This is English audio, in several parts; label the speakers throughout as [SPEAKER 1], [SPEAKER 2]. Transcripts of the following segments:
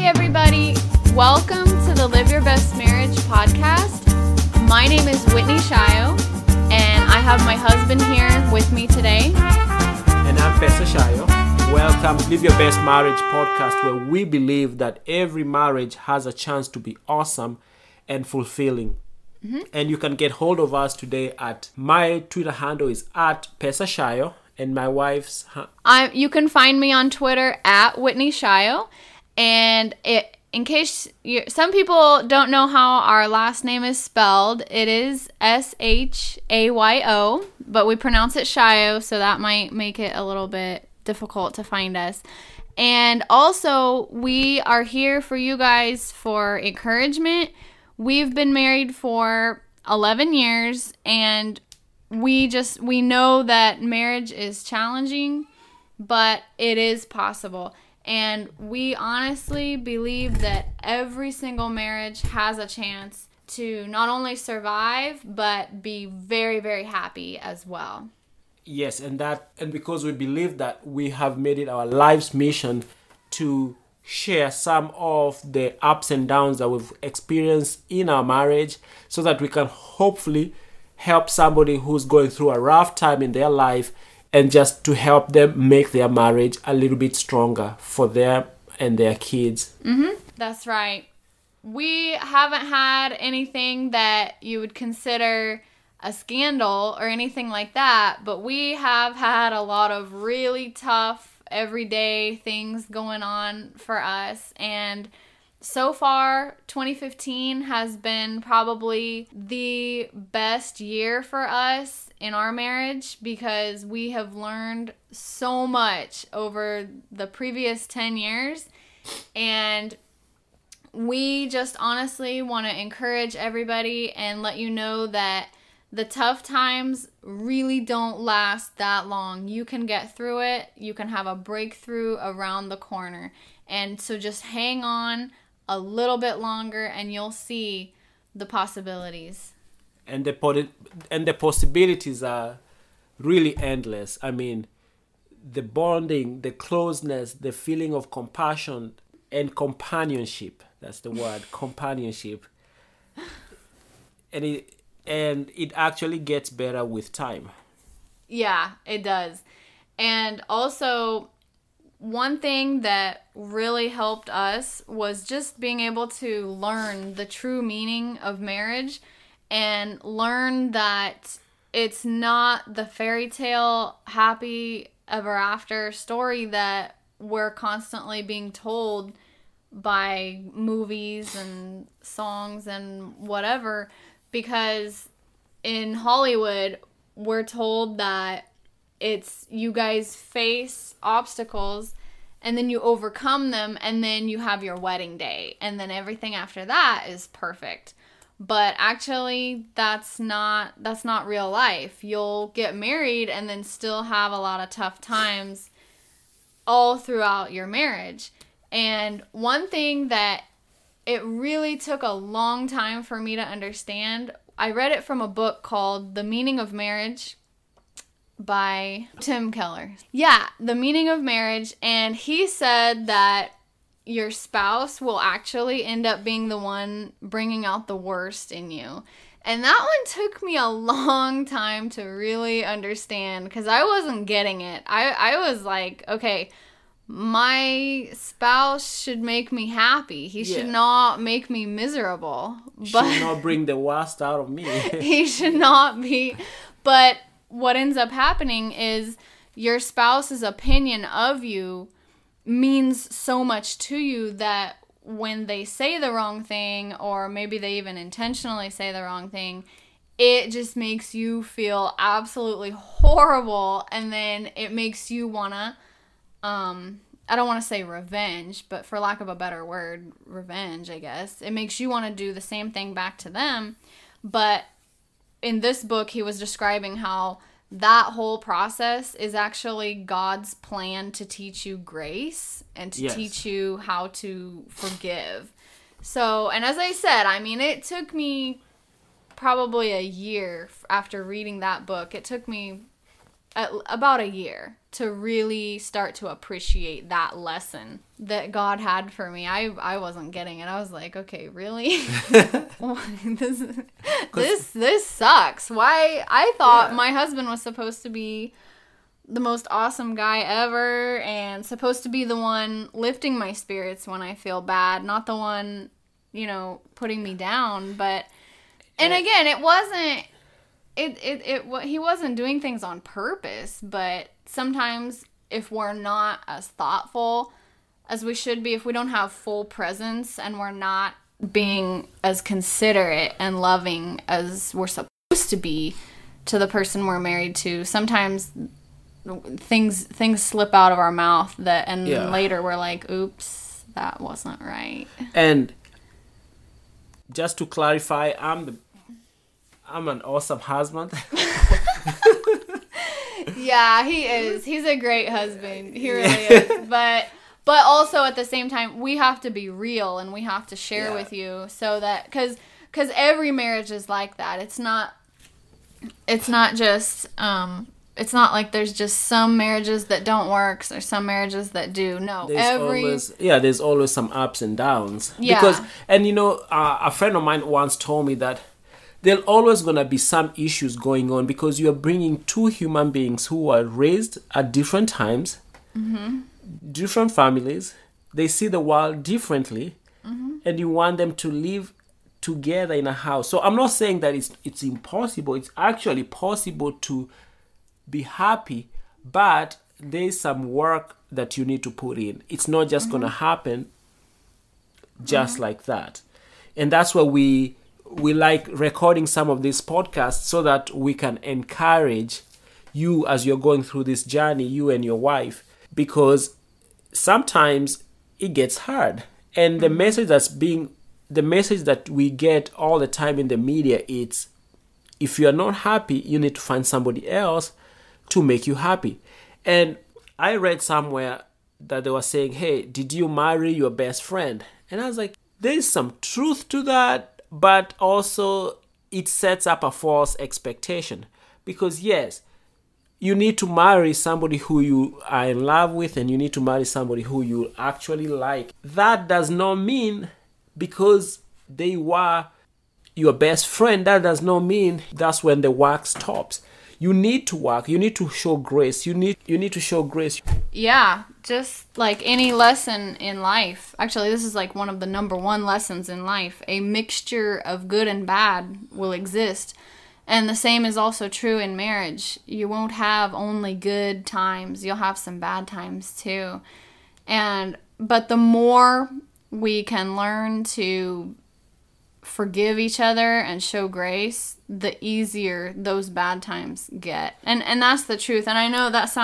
[SPEAKER 1] Hey everybody, welcome to the Live Your Best Marriage podcast. My name is Whitney Shayo, and I have my husband here with me today.
[SPEAKER 2] And I'm Pesa and Whitney Shayo. Welcome to Live Your Best Marriage podcast, where we believe that every marriage has a chance to be awesome and fulfilling. Mm-hmm. And you can get hold of us today at my Twitter handle is at Pesa and Shayo, and my wife's.
[SPEAKER 1] You can find me on Twitter at Whitney Shayo. And in case some people don't know how our last name is spelled, it is Shayo, but we pronounce it Shayo, so that might make it a little bit difficult to find us. And also, we are here for you guys for encouragement. We've been married for 11 years, and we know that marriage is challenging, but it is possible. And we honestly believe that every single marriage has a chance to not only survive, but be very, very happy as well.
[SPEAKER 2] Yes, and because we believe that, we have made it our life's mission to share some of the ups and downs that we've experienced in our marriage, so that we can hopefully help somebody who's going through a rough time in their life, and just to help them make their marriage a little bit stronger for them and their kids.
[SPEAKER 1] Mm-hmm. That's right. We haven't had anything that you would consider a scandal or anything like that, but we have had a lot of really tough, everyday things going on for us. And so far, 2015 has been probably the best year for us in our marriage, because we have learned so much over the previous 10 years. And we just honestly want to encourage everybody and let you know that the tough times really don't last that long. You can get through it. You can have a breakthrough around the corner. And so just hang on a little bit longer and you'll see the possibilities.
[SPEAKER 2] And the possibilities are really endless. I mean, the bonding, the closeness, the feeling of compassion and companionship. That's the word, companionship. And it actually gets better with time.
[SPEAKER 1] Yeah, it does. And also, one thing that really helped us was just being able to learn the true meaning of marriage and learn that it's not the fairy tale happy ever after story that we're constantly being told by movies and songs and whatever. Because in Hollywood, we're told that it's you guys face obstacles and then you overcome them and then you have your wedding day and then everything after that is perfect. But actually, that's not real life. You'll get married and then still have a lot of tough times all throughout your marriage. And one thing that it really took a long time for me to understand, I read it from a book called The Meaning of Marriage by Tim Keller. Yeah, The Meaning of Marriage. And he said that your spouse will actually end up being the one bringing out the worst in you. And that one took me a long time to really understand, because I wasn't getting it. I was like, okay, my spouse should make me happy. He should not make me miserable.
[SPEAKER 2] But should not bring the worst out of me.
[SPEAKER 1] He should not be. But what ends up happening is your spouse's opinion of you means so much to you that when they say the wrong thing, or maybe they even intentionally say the wrong thing, it just makes you feel absolutely horrible. And then it makes you wanna, I don't want to say revenge, but for lack of a better word, revenge, I guess. It makes you want to do the same thing back to them. But in this book, he was describing how that whole process is actually God's plan to teach you grace and to teach you how to forgive. So, and as I said, I mean, it took me probably a year after reading that book. It took me about a year to really start to appreciate that lesson that God had for me. I wasn't getting it. I was like, okay, really? this sucks. Why? I thought my husband was supposed to be the most awesome guy ever and supposed to be the one lifting my spirits when I feel bad, not the one, putting me down. But, and again, it wasn't, he wasn't doing things on purpose, but sometimes if we're not as thoughtful as we should be, if we don't have full presence and we're not being as considerate and loving as we're supposed to be to the person we're married to, sometimes things slip out of our mouth later we're like, oops, that wasn't right.
[SPEAKER 2] And just to clarify, I'm an awesome husband.
[SPEAKER 1] Yeah, he is. He's a great husband. He really is. But also at the same time, we have to be real and we have to share with you so that because every marriage is like that. It's not just it's not like there's just some marriages that don't work or some marriages that do. No,
[SPEAKER 2] there's always some ups and downs.
[SPEAKER 1] Yeah.
[SPEAKER 2] Because, and a friend of mine once told me that there's always going to be some issues going on because you're bringing two human beings who are raised at different times, different families. They see the world differently, and you want them to live together in a house. So I'm not saying that it's impossible. It's actually possible to be happy, but there's some work that you need to put in. It's not just going to happen just like that. And that's why we like recording some of these podcasts so that we can encourage you as you're going through this journey, you and your wife, because sometimes it gets hard. And the message that we get all the time in the media, it's if you're not happy, you need to find somebody else to make you happy. And I read somewhere that they were saying, hey, did you marry your best friend? And I was like, there's some truth to that, but also it sets up a false expectation. Because yes, you need to marry somebody who you are in love with, and you need to marry somebody who you actually like. That does not mean because they were your best friend, that does not mean that's when the work stops. You need to work. You need to show grace. You need to show grace.
[SPEAKER 1] Yeah, just like any lesson in life. Actually, this is like one of the number one lessons in life. A mixture of good and bad will exist. And the same is also true in marriage. You won't have only good times. You'll have some bad times too. But the more we can learn to forgive each other and show grace, the easier those bad times get. And that's the truth. And I know that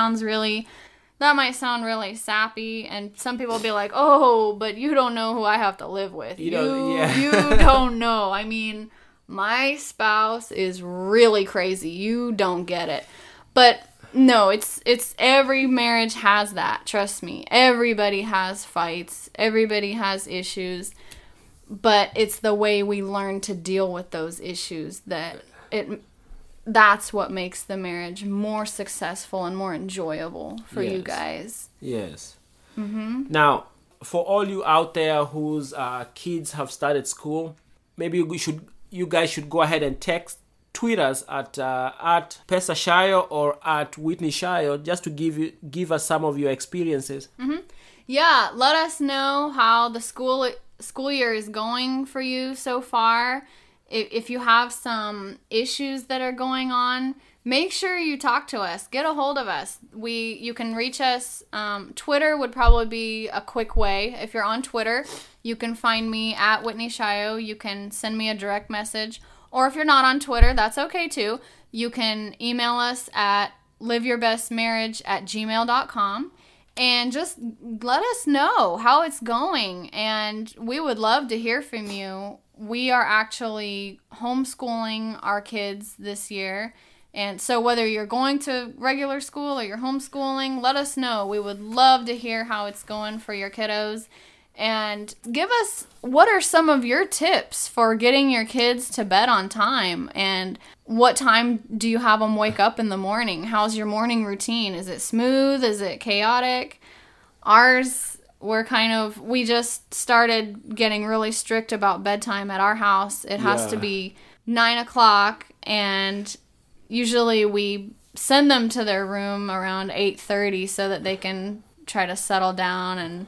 [SPEAKER 1] might sound really sappy, and some people will be like, oh, but you don't know who I have to live with. You don't know. I mean, my spouse is really crazy. You don't get it. But no, it's every marriage has that. Trust me. Everybody has fights. Everybody has issues. But it's the way we learn to deal with those issues that's what makes the marriage more successful and more enjoyable for you guys.
[SPEAKER 2] Yes. Now, for all you out there whose kids have started school, maybe you guys should go ahead and tweet us at Pesa Shayo or at Whitney Shayo, just to give us some of your experiences.
[SPEAKER 1] Yeah, let us know how the school year is going for you so far. If you have some issues that are going on, make sure you talk to us. Get a hold of us. You can reach us. Twitter would probably be a quick way. If you're on Twitter, you can find me at Whitney Shayo. You can send me a direct message. Or if you're not on Twitter, that's okay too. You can email us at liveyourbestmarriage@gmail.com. And just let us know how it's going. And we would love to hear from you. We are actually homeschooling our kids this year. And so whether you're going to regular school or you're homeschooling, let us know. We would love to hear how it's going for your kiddos. And give us, what are some of your tips for getting your kids to bed on time? And what time do you have them wake up in the morning? How's your morning routine? Is it smooth? Is it chaotic? Ours, we just started getting really strict about bedtime at our house. It has to be 9 o'clock, and usually we send them to their room around 8:30 so that they can try to settle down and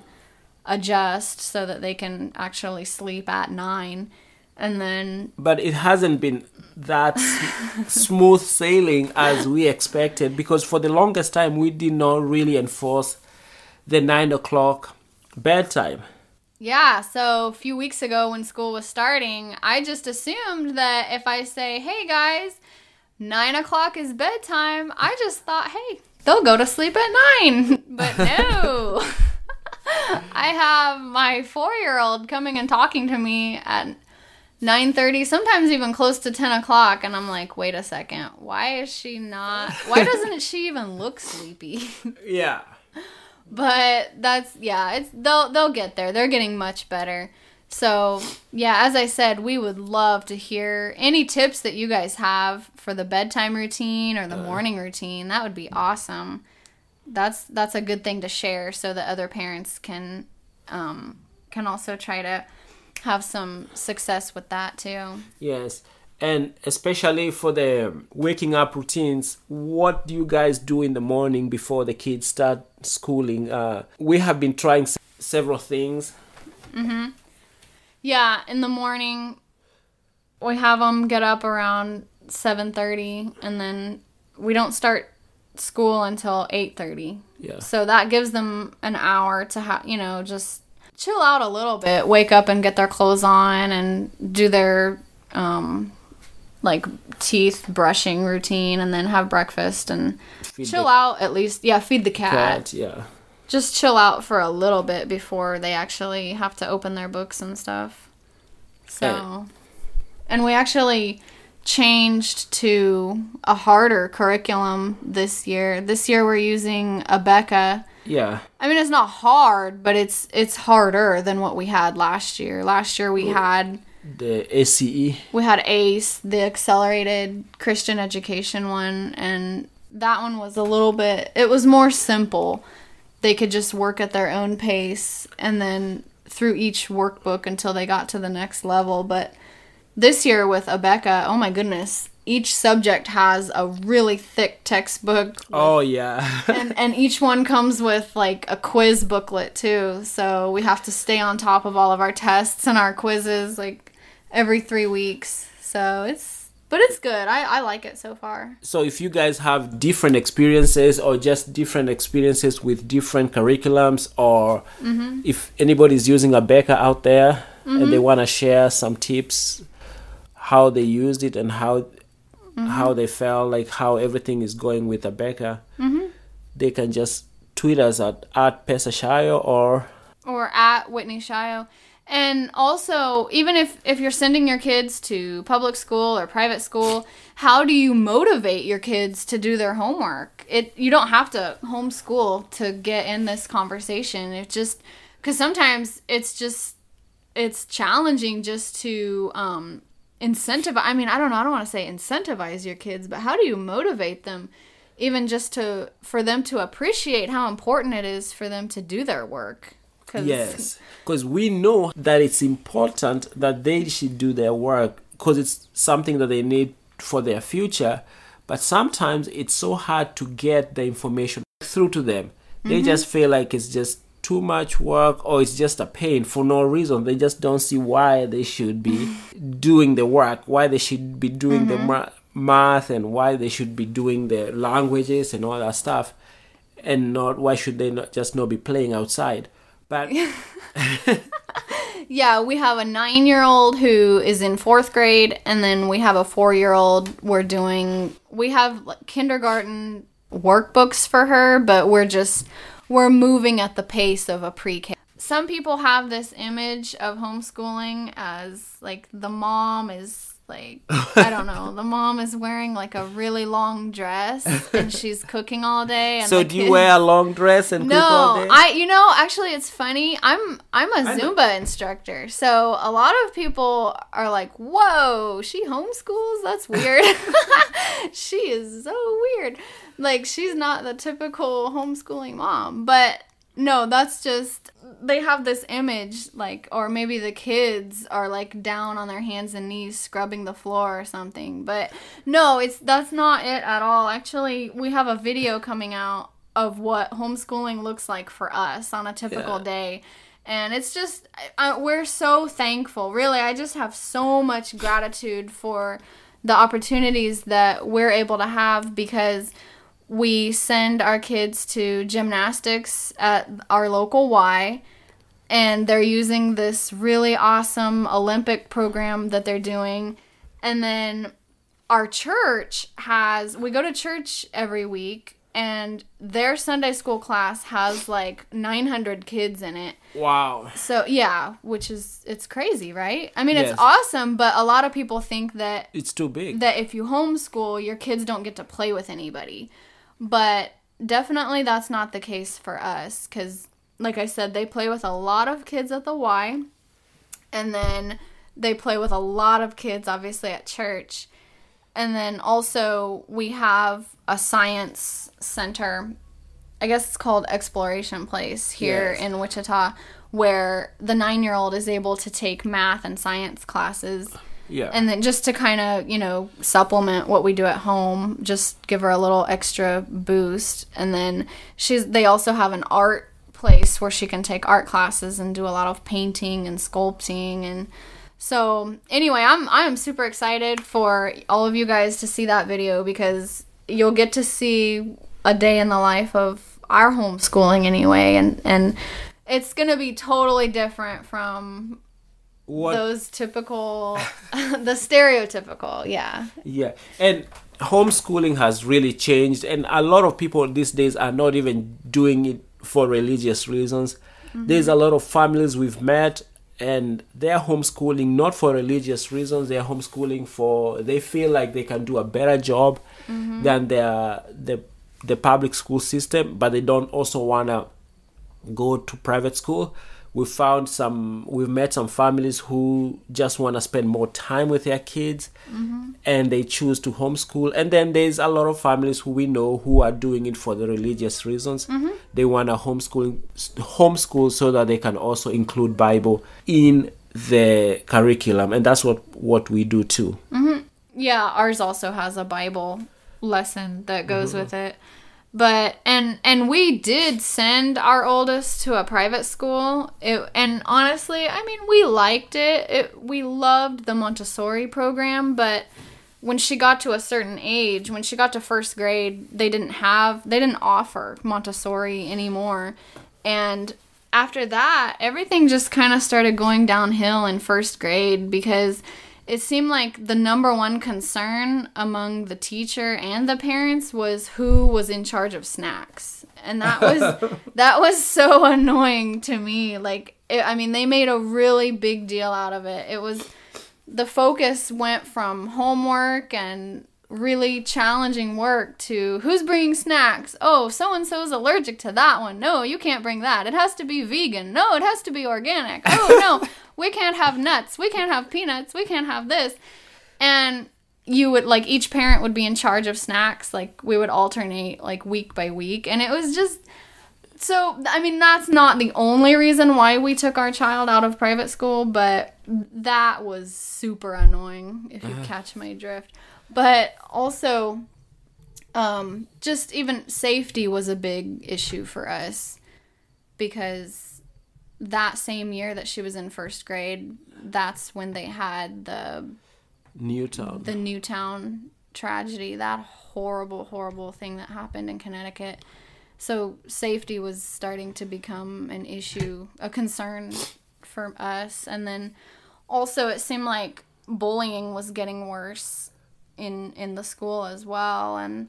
[SPEAKER 1] adjust so that they can actually sleep at 9. And then,
[SPEAKER 2] but it hasn't been that smooth sailing as we expected, because for the longest time we did not really enforce the 9 o'clock bedtime.
[SPEAKER 1] Yeah, so a few weeks ago when school was starting, I just assumed that if I say, hey guys, 9 o'clock is bedtime, I just thought, hey, they'll go to sleep at 9. But no. I have my 4-year-old coming and talking to me at 9:30, sometimes even close to 10 o'clock, and I'm like, wait a second, why doesn't she even look sleepy?
[SPEAKER 2] Yeah.
[SPEAKER 1] But they'll get there. They're getting much better. So, yeah, as I said, we would love to hear any tips that you guys have for the bedtime routine or the morning routine. That would be awesome. That's a good thing to share so that other parents can also try to have some success with that too.
[SPEAKER 2] Yes. And especially for the waking up routines, what do you guys do in the morning before the kids start schooling? We have been trying several things.
[SPEAKER 1] Mm-hmm. Yeah, in the morning, we have them get up around 7:30, and then we don't start school until 8:30.
[SPEAKER 2] Yeah.
[SPEAKER 1] So that gives them an hour to just chill out a little bit, wake up and get their clothes on and do their teeth brushing routine, and then have breakfast and chill out at least. Yeah, feed the cat.
[SPEAKER 2] Yeah.
[SPEAKER 1] Just chill out for a little bit before they actually have to open their books and stuff. So, and we actually changed to a harder curriculum this year. This year we're using Abeka.
[SPEAKER 2] Yeah.
[SPEAKER 1] I mean, it's not hard, but it's harder than what we had last year. Last year we had
[SPEAKER 2] the ACE.
[SPEAKER 1] We had ACE, the Accelerated Christian Education one, and that one was it was more simple. They could just work at their own pace and then through each workbook until they got to the next level. But this year with Abeka, oh my goodness, each subject has a really thick textbook.
[SPEAKER 2] Oh, yeah.
[SPEAKER 1] and each one comes with like a quiz booklet too. So we have to stay on top of all of our tests and our quizzes like every 3 weeks. So it's good. I like it so far.
[SPEAKER 2] So if you guys have different experiences or just different experiences with different curriculums, or if anybody's using Abeka out there and they want to share some tips, how they used it and how they felt, like how everything is going with Abeka, they can just tweet us at Pesa Shayo or
[SPEAKER 1] at Whitney Shayo. And also, even if you're sending your kids to public school or private school, how do you motivate your kids to do their homework? You don't have to homeschool to get in this conversation. It's just because sometimes it's challenging just to incentivize. I mean, I don't know. I don't want to say incentivize your kids, but how do you motivate them, even just for them to appreciate how important it is for them to do their work?
[SPEAKER 2] Yes, because we know that it's important that they should do their work because it's something that they need for their future. But sometimes it's so hard to get the information through to them. They just feel like it's just too much work, or it's just a pain for no reason. They just don't see why they should be doing the work, why they should be doing the math, and why they should be doing the languages and all that stuff, and not why should they not be playing outside. But
[SPEAKER 1] yeah, we have a 9-year-old who is in 4th grade, and then we have a 4-year-old. We have kindergarten workbooks for her, but we're moving at the pace of a pre-K. Some people have this image of homeschooling as like the mom is like, I don't know, the mom is wearing like a really long dress and she's cooking all day. And
[SPEAKER 2] so do you wear a long dress and cook all day?
[SPEAKER 1] Actually, it's funny. I'm a Zumba instructor, so a lot of people are like, "Whoa, she homeschools? That's weird." She is so weird. Like, she's not the typical homeschooling mom, but no, that's just, they have this image, like, or maybe the kids are like down on their hands and knees scrubbing the floor or something. But no, that's not it at all. Actually, we have a video coming out of what homeschooling looks like for us on a typical day. And it's just, we're so thankful. Really, I just have so much gratitude for the opportunities that we're able to have, because we send our kids to gymnastics at our local Y, and they're using this really awesome Olympic program that they're doing. And then our church we go to church every week, and their Sunday school class has like 900 kids in it.
[SPEAKER 2] Wow.
[SPEAKER 1] So, yeah, it's crazy, right? I mean, It's awesome, but a lot of people think that
[SPEAKER 2] it's too big.
[SPEAKER 1] That if you homeschool, your kids don't get to play with anybody. But definitely that's not the case for us, because, like I said, they play with a lot of kids at the Y, and then they play with a lot of kids, obviously, at church. And then also we have a science center, I guess it's called Exploration Place here in Wichita, where the 9-year-old is able to take math and science classes.
[SPEAKER 2] Yeah.
[SPEAKER 1] And then just to kind of, supplement what we do at home, just give her a little extra boost. And then they also have an art place where she can take art classes and do a lot of painting and sculpting. And so anyway, I'm super excited for all of you guys to see that video, because you'll get to see a day in the life of our homeschooling anyway. And it's going to be totally different from those typical, the stereotypical, yeah.
[SPEAKER 2] Yeah, and homeschooling has really changed, and a lot of people these days are not even doing it for religious reasons. Mm-hmm. There's a lot of families we've met, and they're homeschooling not for religious reasons. They're homeschooling they feel like they can do a better job than the public school system, but they don't also want to go to private school. We've met some families who just want to spend more time with their kids, and they choose to homeschool. And then there's a lot of families who we know who are doing it for the religious reasons. They want to homeschool so that they can also include Bible in the curriculum, and that's what we do too.
[SPEAKER 1] Yeah, ours also has a Bible lesson that goes with it. But, and we did send our oldest to a private school, and honestly, I mean, we liked it. We loved the Montessori program, but when she got to a certain age, when she got to first grade, they didn't offer Montessori anymore. And after that, everything just kind of started going downhill in first grade, because it seemed like the number one concern among the teacher and the parents was who was in charge of snacks. And that was so annoying to me. Like, they made a really big deal out of it. The focus went from homework and really challenging work to who's bringing snacks. Oh, so-and-so's allergic to that one. No, you can't bring that. It has to be vegan. No, it has to be organic. Oh, no. We can't have nuts. We can't have peanuts. We can't have this. And you would, like, each parent would be in charge of snacks. Like, we would alternate, like, week by week. And it was just, so, that's not the only reason why we took our child out of private school, but that was super annoying, if you catch my drift. But also, just even safety was a big issue for us, because that same year that she was in first grade, that's when they had the Newtown tragedy, that horrible, horrible thing that happened in Connecticut. So safety was starting to become an issue, a concern for us. And then also it seemed like bullying was getting worse in the school as well. And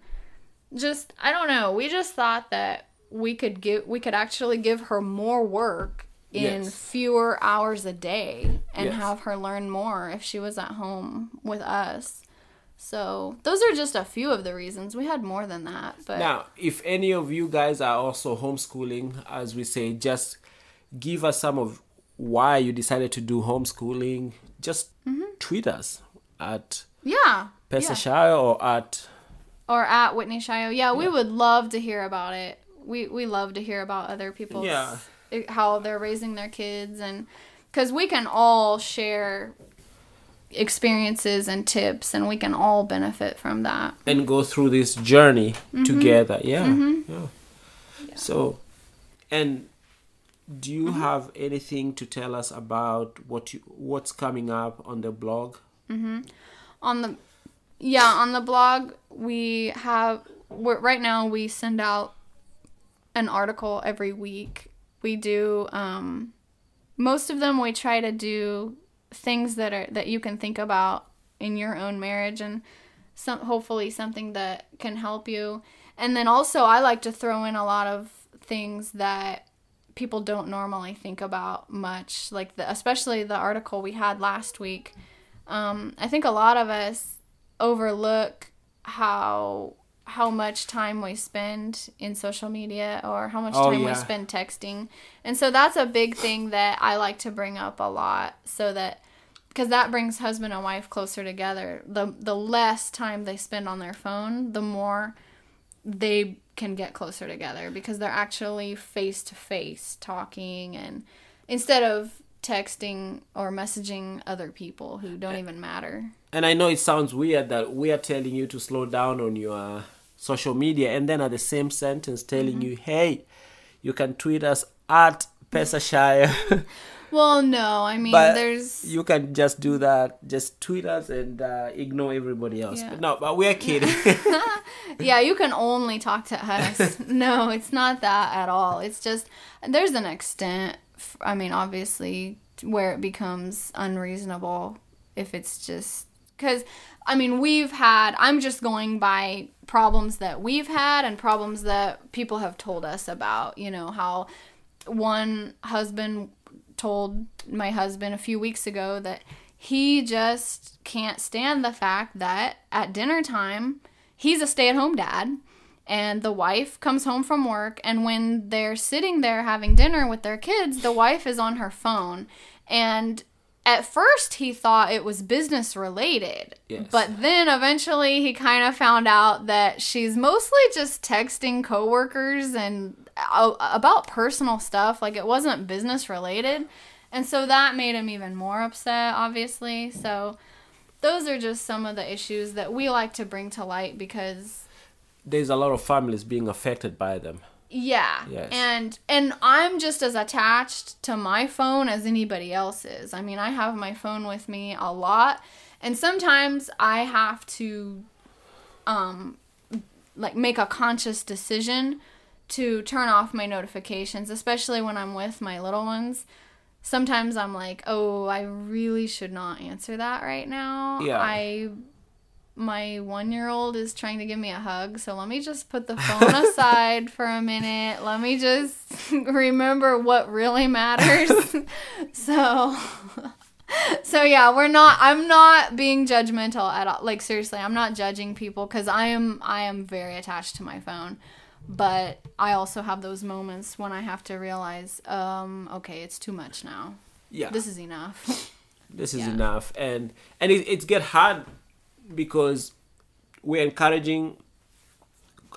[SPEAKER 1] just, I don't know, we just thought that we could actually give her more work in
[SPEAKER 2] Yes.
[SPEAKER 1] fewer hours a day and
[SPEAKER 2] Yes.
[SPEAKER 1] have her learn more if she was at home with us. So those are just a few of the reasons. We had more than that, but
[SPEAKER 2] Now, if any of you guys are also homeschooling, as we say, just give us some of why you decided to do homeschooling. Just tweet us at
[SPEAKER 1] yeah,
[SPEAKER 2] Pesa
[SPEAKER 1] yeah.
[SPEAKER 2] Shayo or at
[SPEAKER 1] Or at Whitney Shayo. Yeah, we would love to hear about it. We love to hear about other people's how they're raising their kids, and because we can all share experiences and tips, and we can all benefit from that
[SPEAKER 2] and go through this journey together. Yeah. So, and do you have anything to tell us about what's coming up on the blog?
[SPEAKER 1] on the blog. Right now we send out an article every week. We do most of them. We try to do things that you can think about in your own marriage, and hopefully something that can help you. And then also I like to throw in a lot of things that people don't normally think about much, like especially the article we had last week. I think a lot of us overlook how much time we spend in social media, or how much time we spend texting. And so that's a big thing that I like to bring up a lot, because that brings husband and wife closer together. The less time they spend on their phone, the more they can get closer together, because they're actually face to face talking, and instead of texting or messaging other people who don't even matter.
[SPEAKER 2] And I know it sounds weird that we are telling you to slow down on your social media, and then at the same sentence telling you, hey, you can tweet us at Pesa Shayo.
[SPEAKER 1] Well, no, I mean,
[SPEAKER 2] but
[SPEAKER 1] there's...
[SPEAKER 2] you can just do that. Just tweet us and ignore everybody else.
[SPEAKER 1] Yeah.
[SPEAKER 2] But we're kidding.
[SPEAKER 1] Yeah, you can only talk to us. No, it's not that at all. It's just, there's an extent, I mean, obviously, where it becomes unreasonable if it's just... Because, I mean, I'm just going by problems that we've had and problems that people have told us about. You know, how one husband told my husband a few weeks ago that he just can't stand the fact that at dinner time, he's a stay-at-home dad, and the wife comes home from work, and when they're sitting there having dinner with their kids, the wife is on her phone. And at first he thought it was business related,
[SPEAKER 2] yes.
[SPEAKER 1] But then eventually he kind of found out that she's mostly just texting coworkers and about personal stuff. Like, it wasn't business related. And so that made him even more upset, obviously. So those are just some of the issues that we like to bring to light, because
[SPEAKER 2] there's a lot of families being affected by them.
[SPEAKER 1] Yeah.
[SPEAKER 2] Yes.
[SPEAKER 1] And I'm just as attached to my phone as anybody else is. I mean, I have my phone with me a lot, and sometimes I have to make a conscious decision to turn off my notifications, especially when I'm with my little ones. Sometimes I'm like, oh, I really should not answer that right now.
[SPEAKER 2] Yeah.
[SPEAKER 1] My 1-year-old is trying to give me a hug, so let me just put the phone aside for a minute. Let me just remember what really matters. So yeah, I'm not being judgmental at all. Like, seriously, I'm not judging people, because I am very attached to my phone. But I also have those moments when I have to realize, okay, it's too much now.
[SPEAKER 2] Yeah.
[SPEAKER 1] This is enough.
[SPEAKER 2] This is enough. And it get hard, because we're encouraging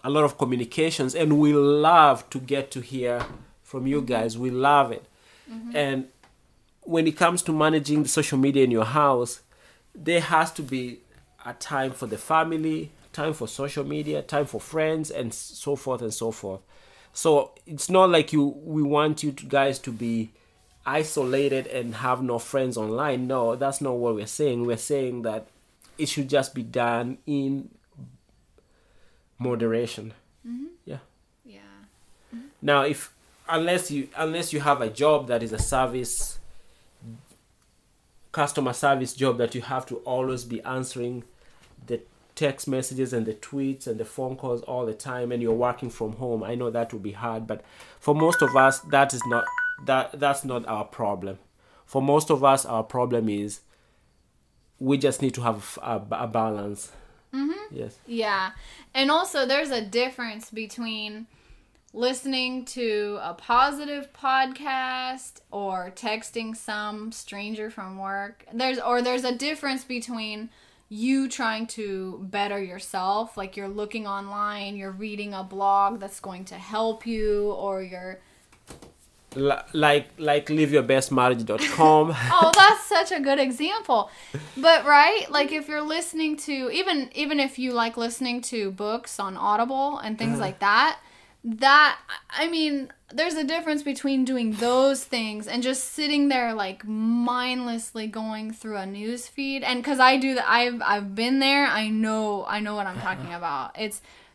[SPEAKER 2] a lot of communications, and we love to get to hear from you guys. We love it. Mm-hmm. And when it comes to managing the social media in your house, there has to be a time for the family, time for social media, time for friends, and so forth and so forth. So it's not like we want you guys to be isolated and have no friends online. No, that's not what we're saying. We're saying that it should just be done in moderation. Mm-hmm. Yeah.
[SPEAKER 1] Yeah. Mm-hmm.
[SPEAKER 2] Now, unless you have a job that is a customer service job, that you have to always be answering the text messages and the tweets and the phone calls all the time, and you're working from home, I know that will be hard, but for most of us, that is not that's not our problem. For most of us, our problem is we just need to have a balance. Yes.
[SPEAKER 1] Yeah. And also there's a difference between listening to a positive podcast or texting some stranger from work. There's a difference between you trying to better yourself, like you're looking online, you're reading a blog that's going to help you, or you're
[SPEAKER 2] like liveyourbestmarriage.com.
[SPEAKER 1] Oh, that's such a good example. But right, like if you're listening to even if you like listening to books on Audible and things like that, I mean, there's a difference between doing those things and just sitting there like mindlessly going through a news feed. And because I do that, I've been there. I know what I'm talking about.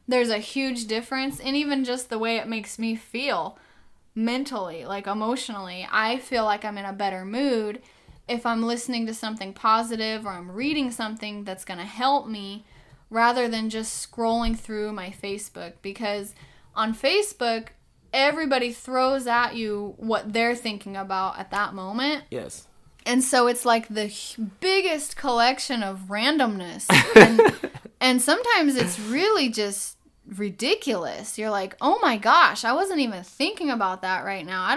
[SPEAKER 1] There's a huge difference, and even just the way it makes me feel mentally, like emotionally, I feel like I'm in a better mood if I'm listening to something positive or I'm reading something that's going to help me, rather than just scrolling through my Facebook. Because on Facebook, everybody throws at you what they're thinking about at that moment.
[SPEAKER 2] Yes.
[SPEAKER 1] And so it's like the biggest collection of randomness. And sometimes it's really just ridiculous. You're like, oh my gosh, I wasn't even thinking about that right now.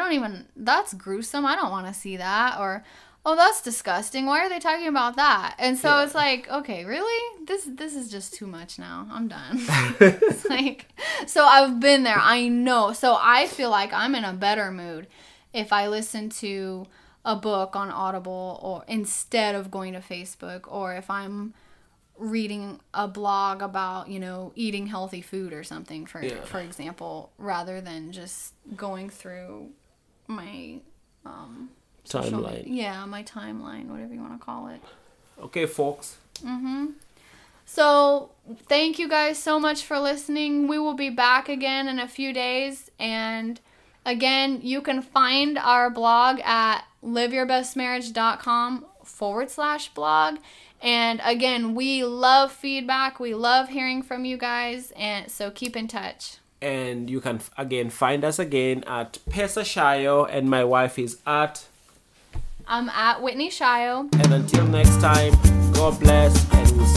[SPEAKER 1] That's gruesome. I don't want to see that. Or, oh, that's disgusting. Why are they talking about that? And so it's like, okay, really? This is just too much now. I'm done. It's like, so I've been there. I know. So I feel like I'm in a better mood if I listen to a book on Audible, or instead of going to Facebook, or if I'm reading a blog about, eating healthy food or something, for example, rather than just going through my
[SPEAKER 2] timeline.
[SPEAKER 1] My timeline, whatever you want to call it.
[SPEAKER 2] Okay, folks.
[SPEAKER 1] So thank you guys so much for listening. We will be back again in a few days, and again, you can find our blog at liveyourbestmarriage.com/blog. And again, we love feedback. We love hearing from you guys. And so keep in touch.
[SPEAKER 2] And you can, again, find us again at Pesa Shayo. And my wife is at...
[SPEAKER 1] I'm at Whitney Shayo.
[SPEAKER 2] And until next time, God bless. And we'll